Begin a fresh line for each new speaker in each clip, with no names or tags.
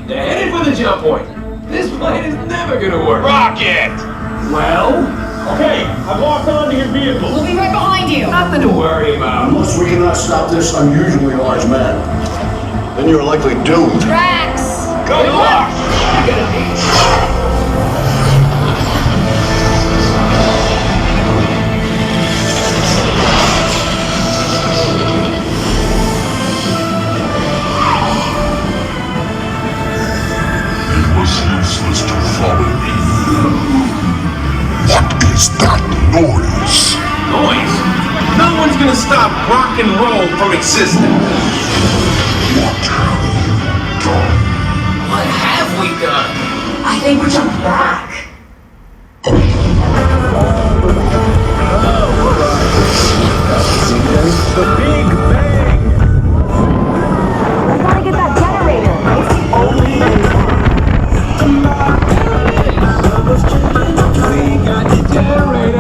They're headed for the jump point. This plane is never gonna work.
Rocket!
Well?
Okay, I've locked onto your vehicle.
We'll be right behind you.
Nothing to worry about.
Unless we cannot stop this unusually large man, then you're likely doomed.
Drax!
Good luck!
It was useless to follow me. What is that noise?
Noise? No one's gonna stop rock and roll from existing.
What have you done?
What have we done?
I think we jumped back.
The Big Bang!
I gotta get that generator.
We got the generator.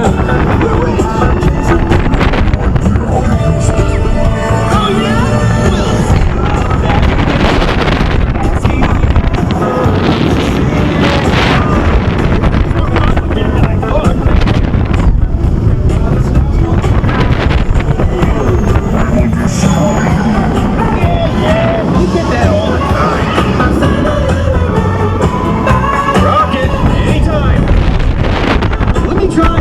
Rocket, anytime!
Let me try.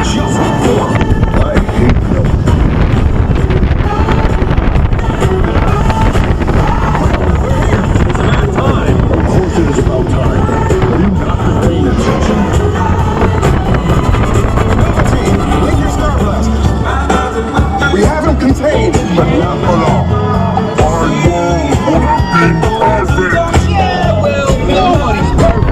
Just one. I hate no.
It's about time.
Of course it is about time. Have you not been paying attention?
Make your star blasters.
We have him contained, but not for long.
Our world would have been perfect.
Yeah, well, nobody's perfect.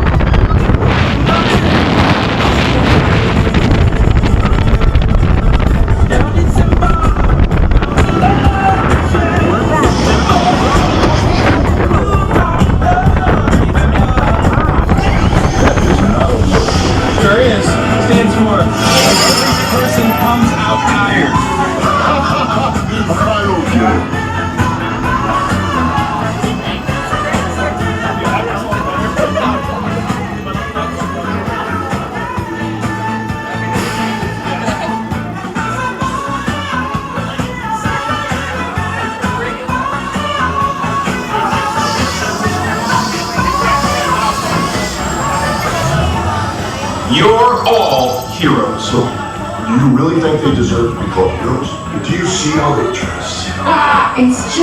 Sure is. Stands for every person comes out tired.
I don't get it.
You're all heroes.
So, do you really think they deserve to be called heroes? Do you see how they dress?
It's